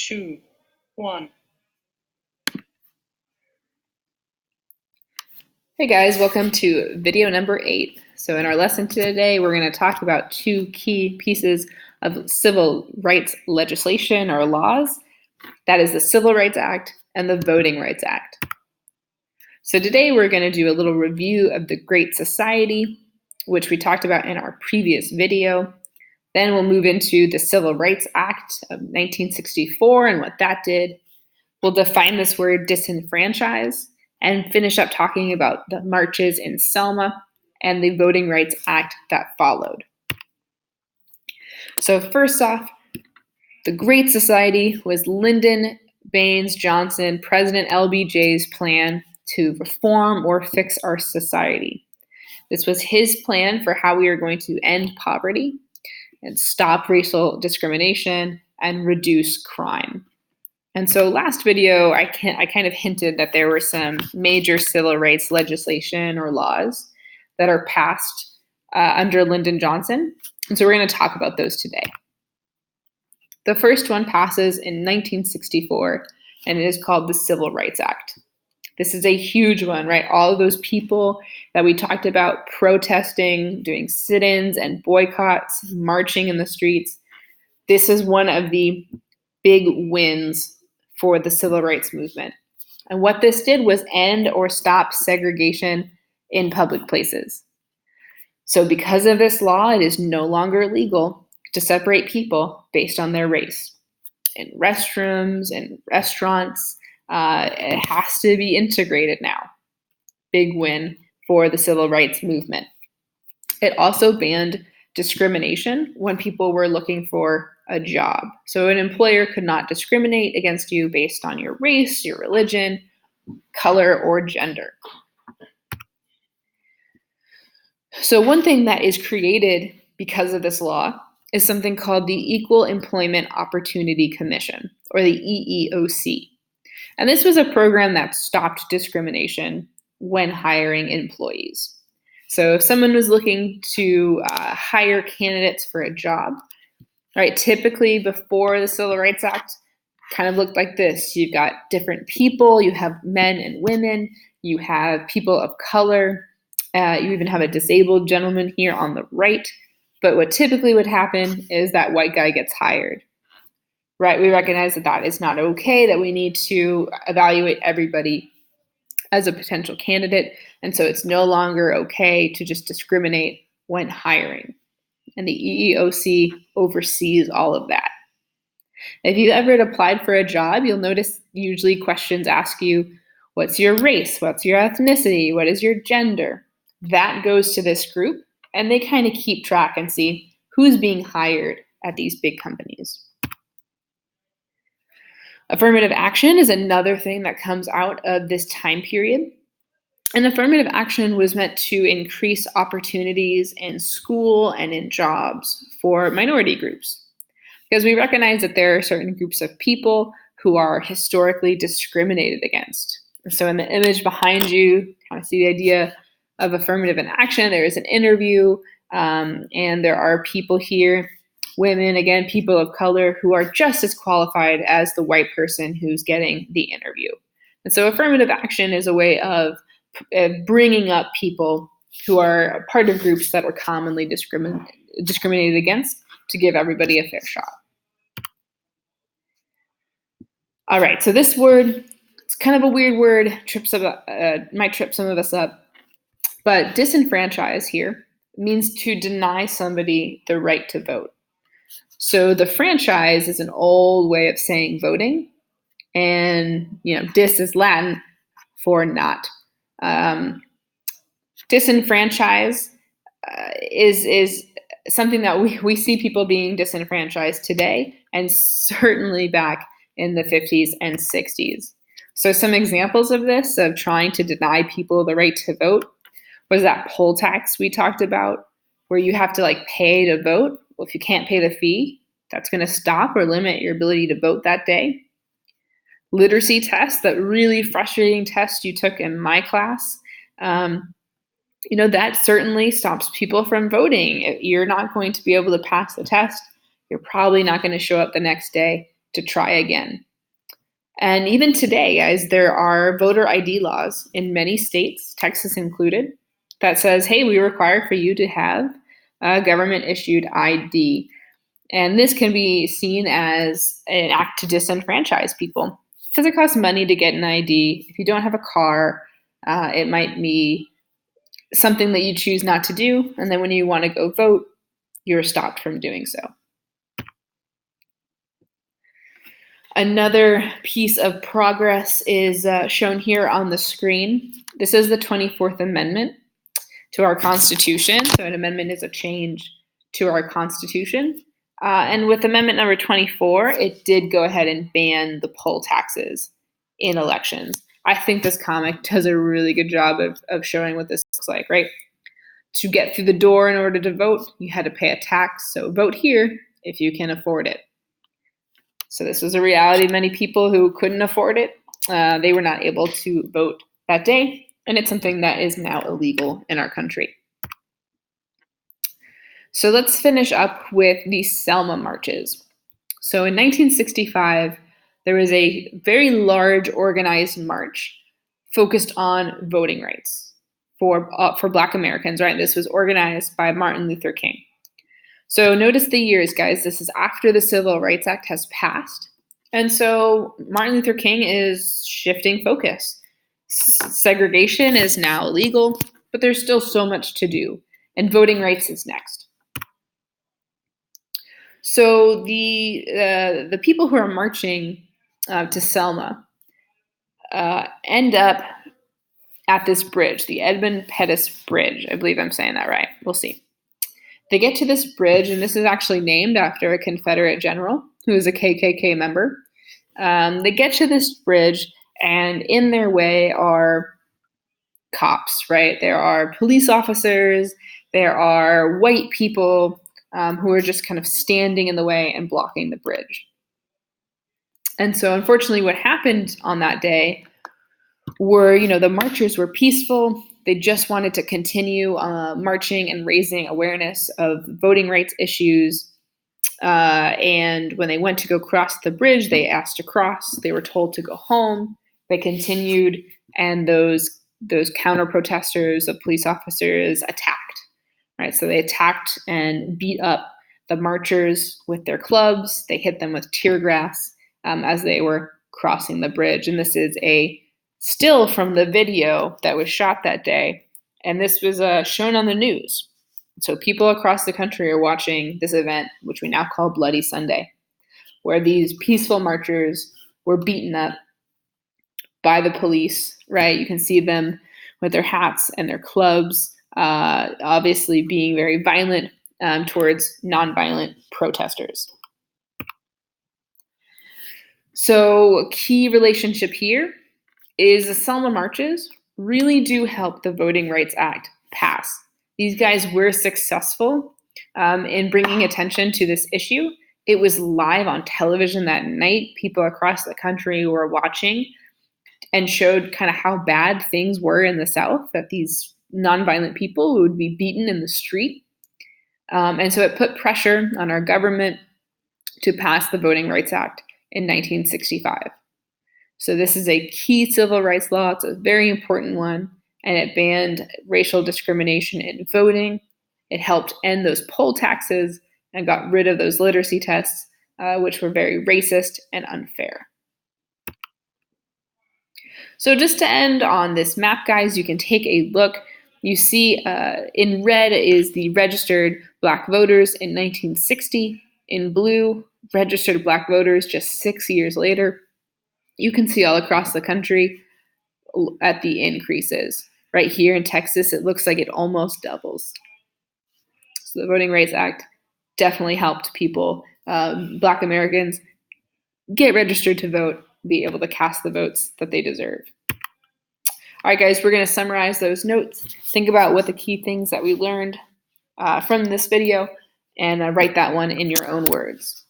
2, 1. Hey guys, welcome to video number 8. So in our lesson today, we're going to talk about two key pieces of civil rights legislation or laws. That is the Civil Rights Act and the Voting Rights Act. So today we're going to do a little review of the Great Society, which we talked about in our previous video. Then we'll move into the Civil Rights Act of 1964 and what that did. We'll define this word disenfranchise and finish up talking about the marches in Selma and the Voting Rights Act that followed. So first off, the Great Society was Lyndon Baines Johnson, President LBJ's plan to reform or fix our society. This was his plan for how we are going to end poverty and stop racial discrimination and reduce crime. And so last video, I kind of hinted that there were some major civil rights legislation or laws that are passed under Lyndon Johnson. And so we're going to talk about those today. The first one passes in 1964, and it is called the Civil Rights Act. This is a huge one, right? All of those people that we talked about protesting, doing sit-ins and boycotts, marching in the streets. This is one of the big wins for the civil rights movement. And what this did was end or stop segregation in public places. So because of this law, it is no longer legal to separate people based on their race. In restrooms and restaurants, it has to be integrated now. Big win for the civil rights movement. It also banned discrimination when people were looking for a job. So an employer could not discriminate against you based on your race, your religion, color, or gender. So one thing that is created because of this law is something called the Equal Employment Opportunity Commission, or the EEOC. And this was a program that stopped discrimination when hiring employees. So if someone was looking to hire candidates for a job, right, typically before the Civil Rights Act kind of looked like this. You've got different people, you have men and women, you have people of color, you even have a disabled gentleman here on the right. But what typically would happen is that white guy gets hired, right? We recognize that that is not okay, that we need to evaluate everybody as a potential candidate. And so it's no longer okay to just discriminate when hiring. And the EEOC oversees all of that. If you've ever applied for a job, you'll notice usually questions ask you, what's your race? What's your ethnicity? What is your gender? That goes to this group, and they kind of keep track and see who's being hired at these big companies. Affirmative action is another thing that comes out of this time period. And affirmative action was meant to increase opportunities in school and in jobs for minority groups. Because we recognize that there are certain groups of people who are historically discriminated against. So in the image behind you, kind of see the idea of affirmative action. There is an interview, and there are people here, women, again, people of color, who are just as qualified as the white person who's getting the interview. And so affirmative action is a way of bringing up people who are part of groups that were commonly discriminated against to give everybody a fair shot. All right, so this word, it's kind of a weird word, might trip some of us up, but disenfranchise here means to deny somebody the right to vote. So the franchise is an old way of saying voting, and dis is Latin for not. Disenfranchise is something that we see people being disenfranchised today, and certainly back in the 50s and 60s. So some examples of this, of trying to deny people the right to vote, was that poll tax we talked about, where you have to pay to vote. Well, if you can't pay the fee, that's going to stop or limit your ability to vote that day. Literacy tests, that really frustrating test you took in my class, that certainly stops people from voting. You're not going to be able to pass the test. You're probably not going to show up the next day to try again. And even today, guys, there are voter ID laws in many states, Texas included, that says, hey, we require for you to have a government issued ID. And this can be seen as an act to disenfranchise people because it costs money to get an ID. If you don't have a car, it might be something that you choose not to do. And then when you want to go vote, you're stopped from doing so. Another piece of progress is shown here on the screen. This is the 24th Amendment to our Constitution. So an amendment is a change to our Constitution. And with Amendment number 24, it did go ahead and ban the poll taxes in elections. I think this comic does a really good job of showing what this looks like, right? To get through the door in order to vote, you had to pay a tax. So vote here if you can afford it. So this was a reality. Many people who couldn't afford it, they were not able to vote that day. And it's something that is now illegal in our country. So let's finish up with the Selma marches. So in 1965, there was a very large organized march focused on voting rights for Black Americans, right? This was organized by Martin Luther King. So notice the years, guys. This is after the Civil Rights Act has passed. And so Martin Luther King is shifting focus. Segregation is now illegal, but there's still so much to do. And voting rights is next. So the people who are marching to Selma end up at this bridge, the Edmund Pettus Bridge. I believe I'm saying that right. We'll see. They get to this bridge, and this is actually named after a Confederate general who was a KKK member. They get to this bridge, and in their way are cops, right? There are police officers, there are white people who are just kind of standing in the way and blocking the bridge. And so unfortunately what happened on that day were, the marchers were peaceful. They just wanted to continue marching and raising awareness of voting rights issues. And when they went to go cross the bridge, they asked to cross. They were told to go home. They continued, and those counter protesters, the police officers, attacked. Right, so they attacked and beat up the marchers with their clubs. They hit them with tear gas as they were crossing the bridge. And this is a still from the video that was shot that day. And this was shown on the news. So people across the country are watching this event, which we now call Bloody Sunday, where these peaceful marchers were beaten up by the police, right? You can see them with their hats and their clubs, obviously being very violent towards nonviolent protesters. So a key relationship here is the Selma marches really do help the Voting Rights Act pass. These guys were successful in bringing attention to this issue. It was live on television that night. People across the country were watching and showed kind of how bad things were in the South, that these nonviolent people would be beaten in the street. And so it put pressure on our government to pass the Voting Rights Act in 1965. So this is a key civil rights law. It's a very important one, and it banned racial discrimination in voting. It helped end those poll taxes and got rid of those literacy tests, which were very racist and unfair. So just to end on this map, guys, you can take a look. You see in red is the registered Black voters in 1960. In blue, registered Black voters just 6 years later. You can see all across the country at the increases. Right here in Texas, it looks like it almost doubles. So the Voting Rights Act definitely helped people, Black Americans, get registered to vote, be able to cast the votes that they deserve. All right, guys, we're going to summarize those notes. Think about what the key things that we learned from this video and write that one in your own words.